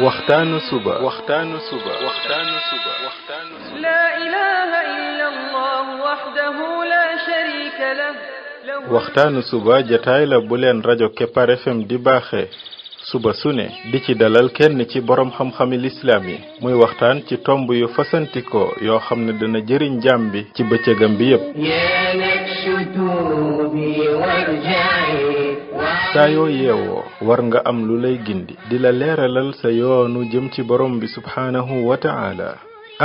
waxtaanu suba لا إله إلا الله وحده لا شريك له waxtaanu suba jataay la bu leen rajo Kepar FM di baaxee suba su ne di ci dalal kenn ci borom xam-xami lislaam yi muy waxtaan ci tomb yu fasantikoo yoo xam ne dana jëriñ jaam bi ci bëccëgam bi yépp saa yoo yeewoo war nga am lu lay gindi di la leeralal sa yoonu jëm ci borom bi subhaanahu wa ta'ala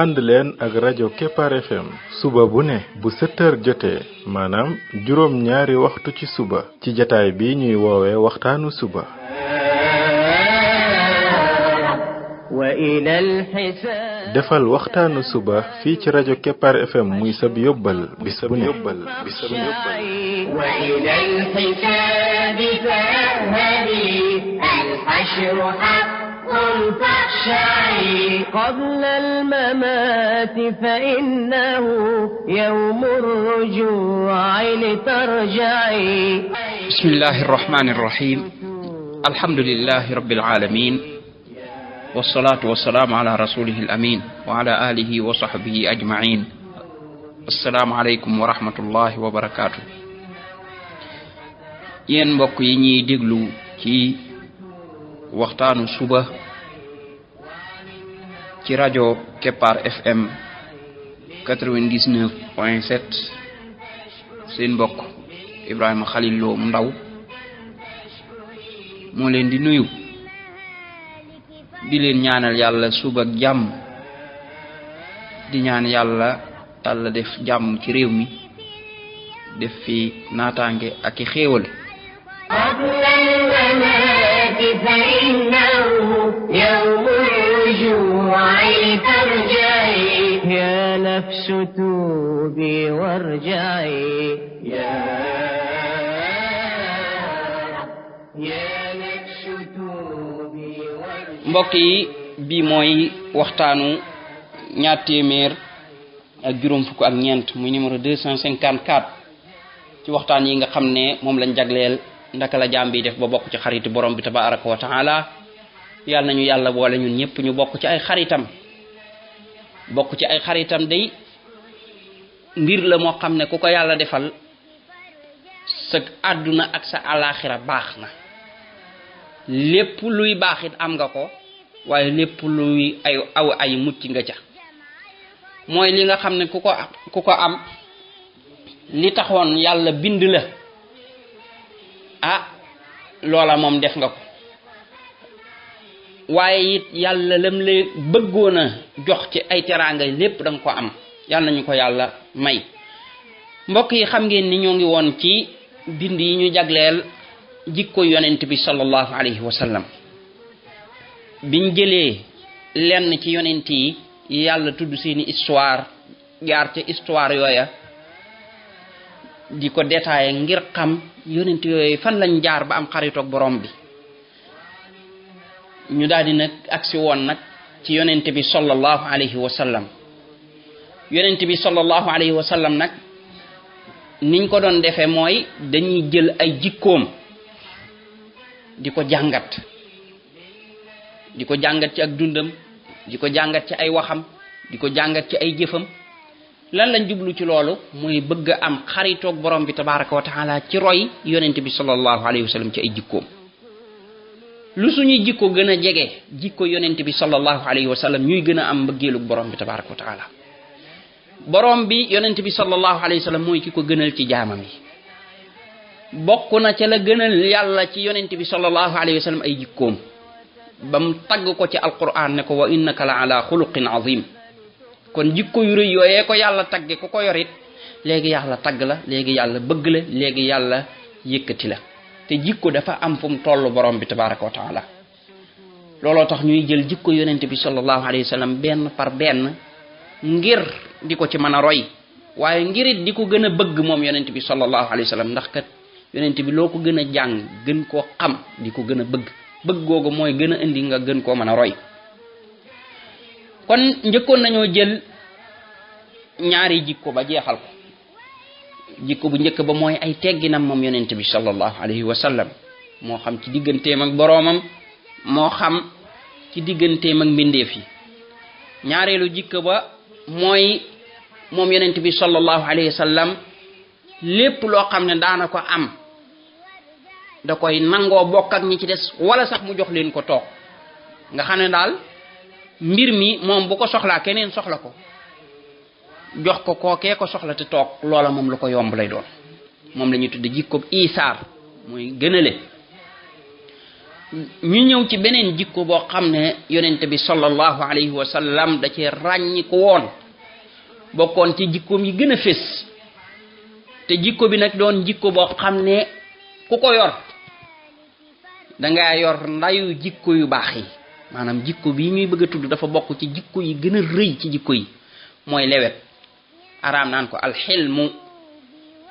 ànd leen ak rajo Kepar FM suba bu ne bu 7h jotee maanaam juróom ñaari waxtu ci suba ci jataay bi ñuy woowee waxtaanu suba defal waxtaanu suba fii ci rajo Kepar FM muy sab yóbbal bis bu ne قبل الممات فإنه يوم الرجوع لترجعي بسم الله الرحمن الرحيم الحمد لله رب العالمين والصلاة والسلام على رسوله الأمين وعلى آله وصحبه أجمعين السلام عليكم ورحمة الله وبركاته ين mbokk yi ñi déglu ci waxtaanu suba ci rajo Kepar FM 99.7 seen mbokk Ibrahima Khalil Lo mu ndaw moo leen di nuyu di leen ñaanal yàlla suba ak jàmm di ñaan yàlla Yàlla def jàmm ci réew mi def fi naataange ak i xéewal فإنه يوم الرجوع لترجعي يا نفس توبي وارجعي يا نفس توبي وارجعي mbokk yi bi mooy waxtaanu ñaar téeméer ak juróom fukk ak ñeent muy numéro 254 ci waxtaan yi nga xam ne moom lañ jagleel ndaka la jaam bi def ba bokk ci xaritu borom bi tabaaraka wa taala yàlla nañu yàlla boole ñun ñëpp ñu bokk ci ay xaritam bokk ci ay xaritam day mbir la moo xam ne ku ko yàlla defal sa àdduna ak sa alaxira baax na lépp luy baaxit am nga ko waaye lépp luy ay mucc nga ca mooy li nga xam ne ku ko am li taxoon yàlla bind la loola moom def nga ko waaye it yàlla lam lay bëggoon a jox ci ay teraanga lépp danga ko am yàlla nañu ko yàlla may mbokk yi xam ngeen ni ñoo ngi woon ci bind yi ñu jagleel jikko yonent bi sallallahu alayhi wa sallam biñ jëlee lenn ci yonent yi yàlla tudd seeni histoire jaar ca histoire yooya di ko détaillé ngir xam yonent yooyu fan lañ jaar ba am xaritoog borom bi ñu daal di nag agsi woon nag ci yonent bi sallallahu alayhi wa sallam yonent bi sallallahu alayhi wa sallam nag niñ ko doon defee mooy dañuy jël ay jikkoom di ko jàngat ci ak dundam di ko jàngat ci ay waxam di ko jàngat ci ay jëfam lan lañ jublu ci loolu muy bëgg am xaritoog borom bi tabaaraka wa taala ci roy yonent bi sallallahu alayhi wa sallam ci ay jikkoom lu suñuy jikko gën a jege jikko yonent bi sallallahu alayhi wa sallam ñuy gën a am mbëggeelug borom bi tabaaraka wa taala borom bi yonent bi sallallahu alayhi wa sallam mooy ki ko gënal ci jaamam yi bokk na ca la gënal yàlla ci yonent bi sallallahu alayhi wa sallam ay jikkoom bam tagg ko ci alquran ne ko wa innaka la ala xuluqin azim kon jikko yu rëy yooyee ko yàlla tagge ku ko yorit léegi yàlla tagg la léegi yàlla bëgg la léegi yàlla yëkkati la te jikko dafa am fu mu toll borom bi tabaraka wa taala looloo tax ñuy jël jikko yonent bi sallallahu alayhi wa sallam benn par benn ngir di ko ci mën a roy waaye ngirit di ko gën a bëgg moom yonent bi sallallahu alayhi wa sallam ndax kat yonent bi loo ko gën a jàng gën koo xam di ko gën a bëgg googu mooy gën a indi nga gën koo mën a roy kon njëkkoon nañoo jël ñaari jikko ba jeexal ko jikko bu njëkk ba mooy ay tegginam moom yonent bi sallallahu alayhi wa sallam moo xam ci digganteem ak boroomam moo xam ci digganteem ak mbindeef yi. ñaareelu jikko ba mooy moom yonent bi sallallahu alayhi wa sallam lépp loo xam ne daana ko am da koy nangoo bokk ak ñi ci des wala sax mu jox leen ko toog nga xam ne daal mbir mi moom bu ko soxlaa keneen soxla ko jox ko kookee ko soxla te toog loola moom lu ko yomb lay doon. moom la ñuy tudde jikko isaar mooy gënale. ñu ñëw ci beneen jikko boo xam ne yonent bi sallallahu alayhi wa sallam da ci ràññi ko woon bokkoon ci jikkoom yi gën a fés te jikko bi nag doon jikko boo xam ne ku ko yor dangaa yor ndayu jikko yu baax yi. maanaam jikko bii ñuy bëgg a tudd dafa bokk ci jikko yi gën a rëy ci jikko yi mooy lewet. araam naan ko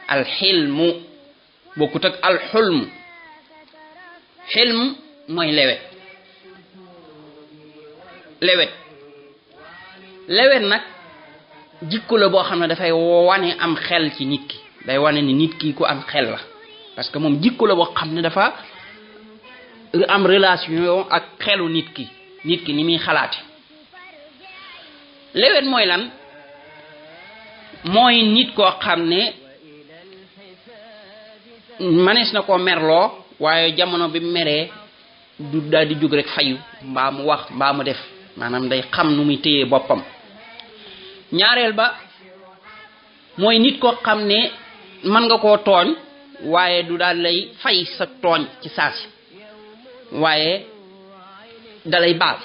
alxilmu bokkut ak alxulmu. xilm mooy lewet nag jikko la boo xam ne dafay wane am xel ci nit ki day wane ni nit ki ku am xel la parce que moom jikko la boo xam ne dafa am relation ak xelu nit ki ni muy xalaate. lewet mooy lan mooy nit koo xam ne manees na koo merloo waaye jamono bi meree du daal di jóg rek fayu mbaa mu wax mbaa mu def maanaam day xam nu muy téyee boppam. ñaareel ba mooy nit koo xam ne mën nga koo tooñ waaye du daal lay fay sa tooñ ci saasi waaye dalay baal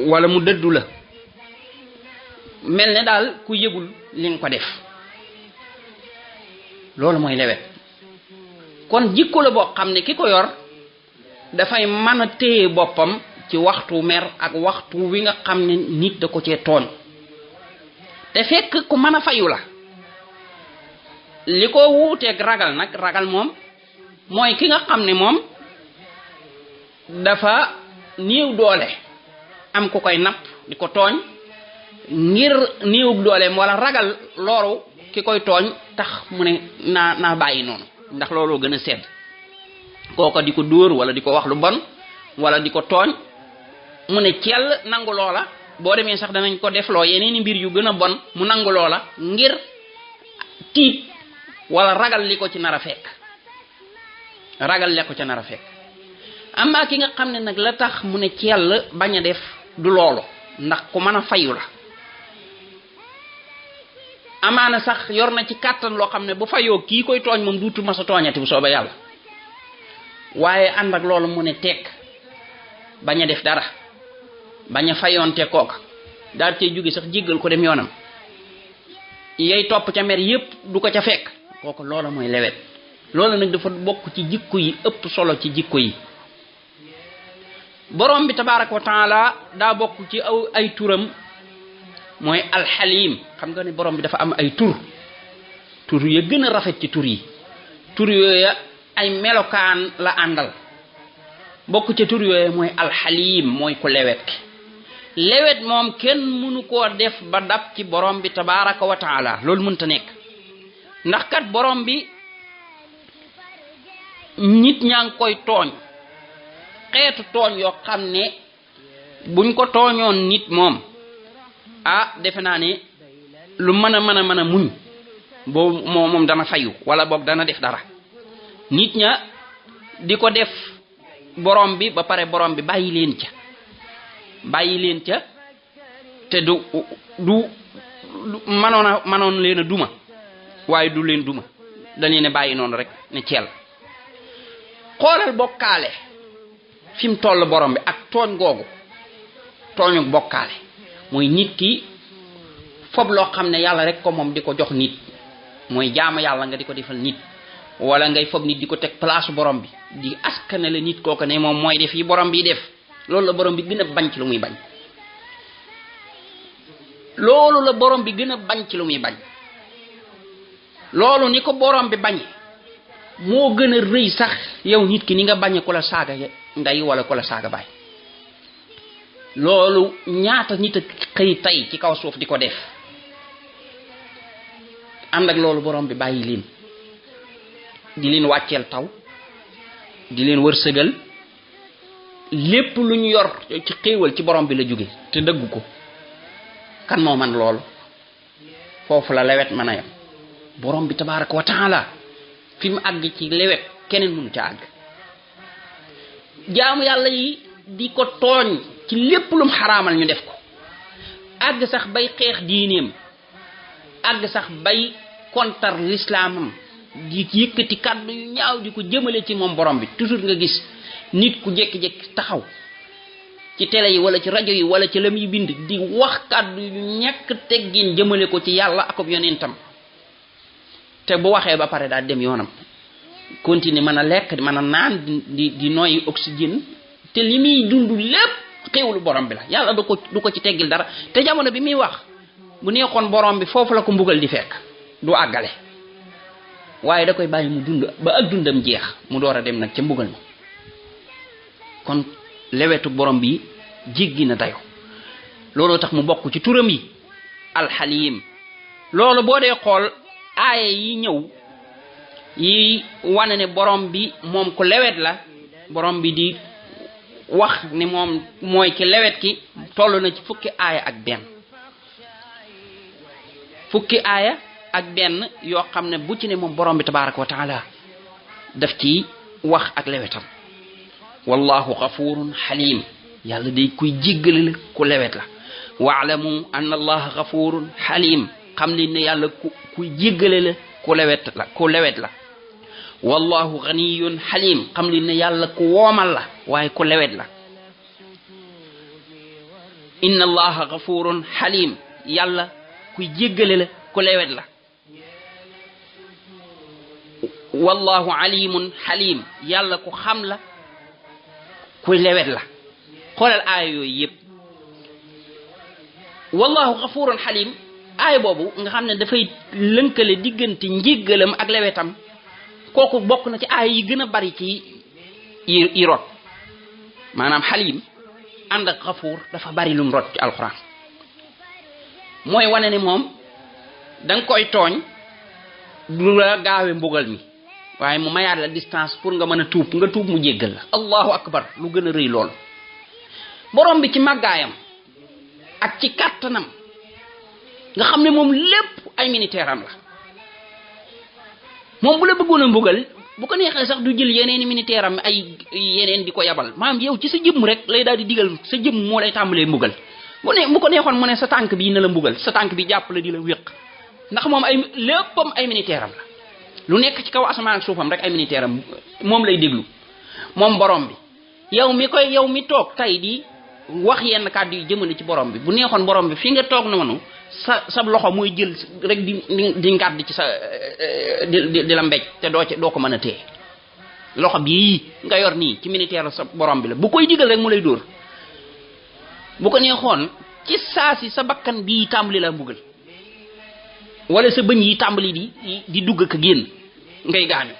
wala mu dëddu la mel ne daal ku yëgul li nga ko def. loolu mooy lewet. kon jikko la boo xam ne ki ko yor dafay mën a téye boppam ci waxtu mer ak waxtu wi nga xam ne nit da ko cee tooñ te fekk ku mën a fayu la. li ko wuuteeg ragal nag ragal moom mooy ki nga xam ne moom dafa néew doole am ku koy napp di ko tooñ ngir néewub dooleem wala ragal loolu ki koy tooñ tax mu ne naa bàyyi noonu ndax looloo gën a sedd kooko di ko dóor wala di ko wax lu bon wala di ko tooñ mu ne cell nangu loola boo demee sax danañ ko defloo yeneeni mbir yu gën a bon mu nangu loola ngir tiit wala ragal li ko ci nar a fekk amma ki nga xam ne nag la tax mu ne cell bañ a def du loolu ndax ku mën a fayu la amaana sax yor na ci kàttan loo xam ne bu fayoo kii koy tooñ moom duutu ma sa tooñati bu soobee yàlla waaye ànd ak loolu mu ne tekk bañ a def dara bañ a fayoonte kooka daal cee jóge sax jéggal ko dem yoonam yey topp ca mer yépp du ko ca fekk kooku loola mooy lewet. loolu nag dafa bokk ci jikko yi ëpp solo ci jikko yi. borom bi tabaaraka wa taala daa bokk ci ay turam mooy alxalim. xam nga ne borom bi dafa am ay tur ya gën a rafet ci tur yi. tur yooya ay melokaan la àndal bokk ca tur yooya mooy alxalim mooy ku lewet ki. lewet moom kenn mënu koo def ba dab ci borom bi tabaaraka wa taala loolu mënta nekk ndax kat borom bi nit ñaa ngi koy tooñ xeetu tooñ yoo xam ne buñ ko tooñoon nit moom defe naa ne lu mën a muñ boobu moom dana fayu wala boog dana def dara. nit ña di ko def borom bi ba pare borom bi bàyyi leen ca te du manoon leen a duma waaye du leen duma dañu ne bàyyi noonu rek ne ceel. xoolal bokkaale fi mu toll borom bi ak tooñ googu tooñu bokkaale mooy nit ki fob loo xam ne yàlla rek ko moom di ko jox nit mooy jaamu yàlla nga di ko defal nit wala ngay fob nit di ko teg place borom bi di askanale nit kooku ne moom mooy def yi borom bi def. loolu la borom bi gën a bañ ci lu muy bañ. loolu ni ko borom bi bañ moo gën a rëy sax yow nit ki ni nga bañe ku la saaga ndey wala ku la saaga baay. loolu ñaata nit a xëy tey ci kaw suuf di ko def ànd ak loolu borom bi bàyyi leen di leen wàcceel taw di leen wërsëgal lépp lu ñu yor ci xéewal ci borom bi la jóge te dëggu ko kan moo man loolu foofu la lewet mën a yam borom bi tabaraka wa taala fi mu àgg ci lewet keneen mënu ca àgg jaamu yàlla yi di ko tooñ ci lépp lum xaraamal ñu def ko àgg sax bay xeex diineem àgg sax bay kontar lislaamam di yëkkati kàddu yu ñaaw di ko jëmale ci moom borom bi toujours nga gis nit ku jékki-jékki taxaw ci télé yi wala ci rajo yi wala ci la muy bind di wax kàddu yu ñàkk teggin jëmale ko ci yàlla ak yonentam te bu waxee ba pare daal dem yoonam continuer mën a lekk mën a naan di noyyi oxygène te li muy dund lépp xéewlu borom bi la yàlla du ko ci teggil dara te jamono bi muy wax bu neexoon borom bi foofu la ko mbugal di fekk du àggale waaye da koy bàyyi mu dund ba ak dundam jeex mu door a dem nag ca mbugal ma kon lewetu borom bi jéggi na dayo looloo tax mu bokk ci turam yi alxalim loolu boo dee xool aaya yi ñëw yi wane ne borom bi moom ku lewet la borom bi di wax ni moom mooy ki lewet ki toll na ci fukki aaya ak benn yoo xam ne bu ci ne moom borom bi tabaraka wa taala daf ci wax ak lewetam wallahu ghafurun halim yàlla day kuy jéggale la ku lewet la wa'lamu anna allaha ghafurun halim xam leen ne yàlla kuy jéggale la ku lewet la wallahu ghaniyun halim xam leen ne yàlla ku woomal la waaye ku lewet la inna allaha ghafurun halim yàlla kuy jéggale la ku lewet la wallahu alimun halim yàlla ku xam la kuy lewet la xoolal aaya yooyu yëpp wallahu ghafurun halim aaya boobu nga xam ne dafay lënkale diggante njéggalam ak lewetam kooku bokk na ci aaya yi gën a bari ci yi rot maanaam halim ànd ak ghafur dafa bari lum rot ci alquran mooy wane ne moom danga koy tooñ du la gaawe mbugal mi waaye mu mayaat la distance pour nga mën a tuub nga tuub mu jéggal la allahu akbar lu gën a rëy loolu borom bi ci màggaayam ak ci kàttanam nga xam ne moom lépp ay militaire am la moom bu la bëggoon a mbugal bu ko neexee sax du jël yeneen militaire am ay yeneen di ko yabal maanaam yow ci sa jëmm rek lay daal di digal sa jëmm moo lay tàmbalee mbugal bu ko neexoon mu ne sa tànk bi na la mbugal sa tànk bi jàpp la di la wéq ndax moom ay léppam ay militaire am la lu nekk ci kaw asamaan ak suufam rek ay militaire am moom lay déglu moom borom bi yow mi toog tay di wax yenn kàddu yi jëmale ci borom bi bu neexoon borom bi fi nga toog noonu sa loxo mooy jël rek di ngàdd ci sa di la mbéj te doo ko mën a téye loxo bii nga yor nii ci militaire sa borom bi la bu koy digal rek mu lay dóor bu ko neexoon ci saasi sa bakkan bii tàmbali la mbugal wala sa bëñ yi tàmbali di dugg ak génn ngay gaañu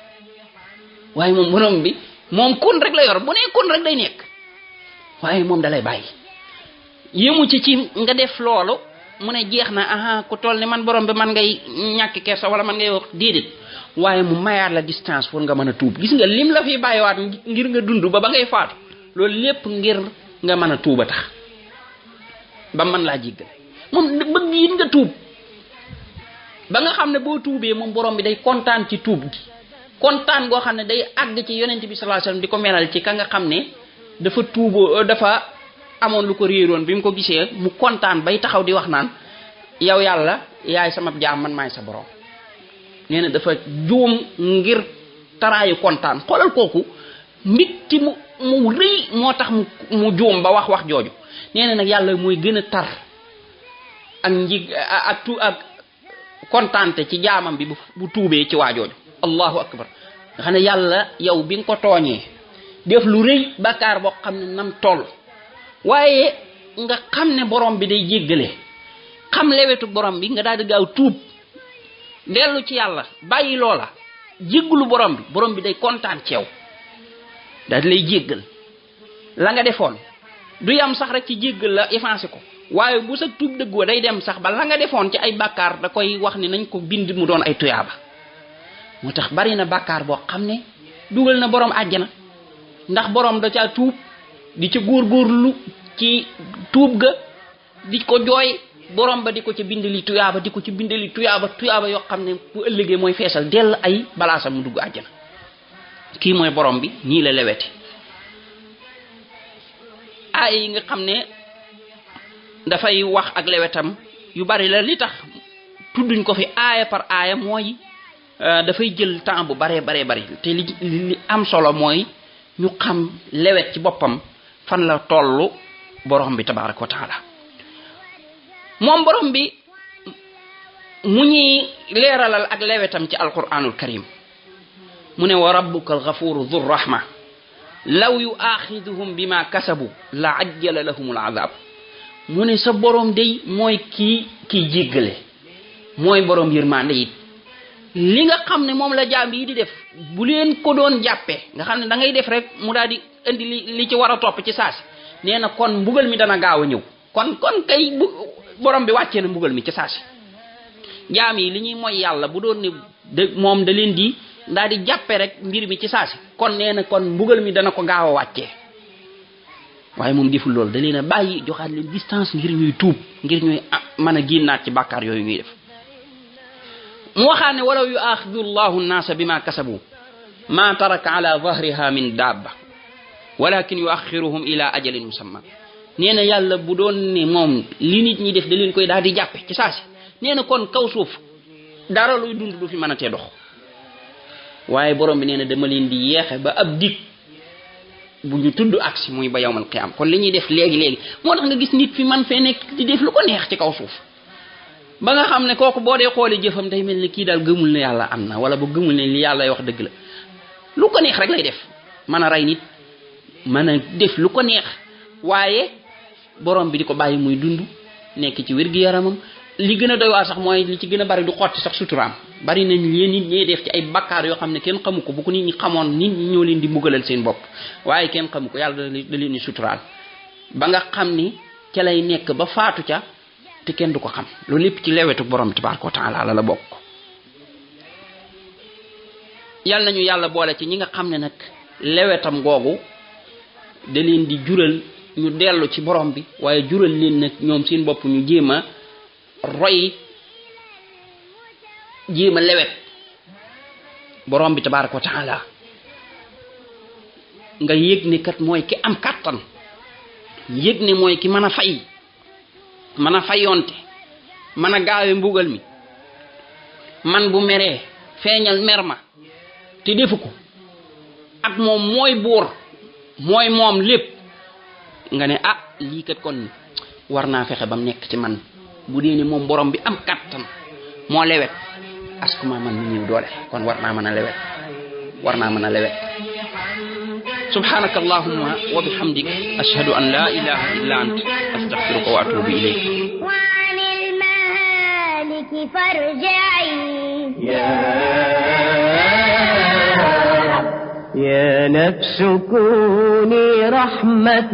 waaye moom borom bi moom kun rek la yor bu nee kun rek day nekk waaye moom dalay bàyyi yëmu ci nga def loolu mu ne jeex na aha ku toll ni man borom bi man ngay ñàkk kersa wala man ngay wax déedéet waaye mu mayaat la distance pour nga mën a tuub gis nga lim la fi bàyyiwaat ngir nga dund ba ngay faatu loolu lépp ngir nga mën a tuuba tax ba mën laa jéggal moom bëgg yi nga tuub ba nga xam ne boo tuubee moom borom bi day kontaan ci tuub gi kontaan goo xam ne day àgg ci yonent bi sallallahu alayhi wasallam di ko melal ci ka nga xam ne dafa amoon lu ko réeroon bi mu ko gisee mu kontaan bay taxaw di wax naan yow yàlla yaay sama jaam man maay sa borom nee na dafa juum ngir taraayu kontaan xoolal kooku mbitti mu rëy moo tax mu juum ba wax jooju nee na nag yàlla mooy gën a tar ak kontaante ci jaamam bi bu tuubee ci waajooju allahu akbar nga xam ne yàlla yow bi nga ko tooñee def lu rëy bàkkaar boo xam ne nam toll waaye nga xam ne borom bi day jéggale xam lewetu borom bi nga daal di gaaw tuub dellu ci yàlla bàyyi loola jéggulu borom bi day kontaan ci yow daal di lay jéggal la nga defoon du yam sax rek ci jéggal la effacé ko waaye bu sa tuub dëggoo day dem sax ba la nga defoon ci ay bàkkaar da koy wax ne nañ ko bind mu doon ay tuyaaba moo tax bari na bàkkaar boo xam ne dugal na borom àjjana ndax borom da caa tuub di ci góorgóorlu ci tuub ga di ko jooy borom ba di ko ci bindali tuyaaba di ko ci bindali tuyaaba yoo xam ne bu ëllëgee mooy feesal dell ay balaasam mu dugg àjjana. kii mooy borom bi nii la leweti aaya yi nga xam ne dafay wax ak lewetam yu bari la. li tax tudduñ ko fi aaya par aaya mooy dafay jël temps bu bari te li am solo mooy ñu xam lewet ci boppam fan la tollu borom bi tabaaraka wa taala. moom borom bi mu ñuy leeralal ak lewetam ci alquranul karim mu ne wa rabbuka alghafuru dhu rahma law yuaxiduhum bima kasabu la ajjala lahum alazab. mu ne sa borom day mooy kii jéggale mooy borom yërmande it li nga xam ne moom la jaam yi di def bu leen ko doon jàppee nga xam ne da ngay def rek mu daal di indi li ci war a topp ci saasi nee na kon mbugal mi dana gaaw a ñëw kon kay borom bi wàccee na mbugal mi ci saasi. jaam yi li ñuy mooy yàlla bu doon ne moom da leen di daal di jàppe rek mbir mi ci saasi kon nee na kon mbugal mi dana ko gaaw a wàccee waaye moom deful loolu da leen a bàyyi joxaat leen distance ngir ñuy tuub ngir ñuy mën a génnaat ci bàkkaar yooyu ñuy def. mu waxaa ne walaw yuaxidu llahu nnaasa bima kasabu ma taraka ala dahriha min dabba walakin yuaxiruhum ila ajalin musamma. nee na yàlla bu doon ne moom li nit ñi def da leen koy daal di jàppe ci saasi nee na kon kaw suuf dara luy dund du fi mën a tee dox waaye borom bi nee na dama leen di yeexe ba ab dig bu ñu tudd aksi muy ba yawmal qiyaam. kon li ñuy def léegi moo tax nga gis nit fi man fee nekk di def lu ko neex ci kaw suuf ba nga xam ne kooku boo dee xooli jëfam day mel ni kii daal gëmul ne yàlla am na wala bu gëmul ne li yàlla wax dëgg la. lu ko neex rek lay def mën a rey nit mën a def lu ko neex waaye borom bi di ko bàyyi muy dund nekk ci wér-gi-yaramam. li gën a doy waar sax mooy li ci gën a bari du xotti sax suturaam bari nañ leen nit ñee def ci ay bakkaar yoo xam ne kenn xamu ko bu ko nit ñi xamoon nit ñi ñoo leen di mbugalal seen bopp waaye kenn xamu ko yàlla da leen di suturaal ba nga xam ni ca lay nekk ba faatu ca te kenn du ko xam. loolu lépp ci lewetu borom tabaaraka wa taala la bokk. yàlla nañu yàlla boole ci ñi nga xam ne nag lewetam googu da leen di jural ñu dellu ci borom bi waaye jural leen nag ñoom seen bopp ñu jéem a roy jéem a lewet borom bi tabaaraka wa taala nga yëg ne kat mooy ki am kàttan yëg ne mooy ki mën a fay mën a fayonte mën a gaawe mbugal mi man bu meree feeñal mer ma te defu ko ak moom mooy buur mooy moom lépp nga ne lii kat kon war naa fexe ba mu nekk ci man bu dee ni moom borom bi am kattan moo lewet askuma man mi ñëw doole kon war naa mën a lewet subhanaka allahumma wa bihamdik ashhadu an la ilaha illa ant astaghfiruka wa atubu ilayk wa anil maliki farja'i يا نفس كوني رحمة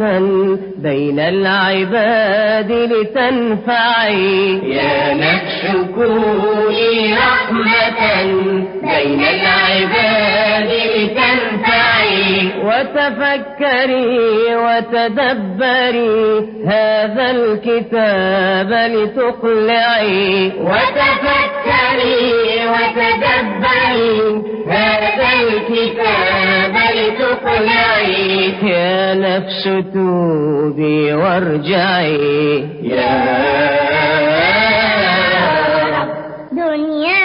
بين العباد لتنفعي يا نفس كوني رحمة بين العباد لتنفعي وتفكري وتدبري هذا الكتاب لتقلعي وتفكري وتدبري هذا الكتاب لتقلعي يا نفس توبي وارجعي يا رب دنيا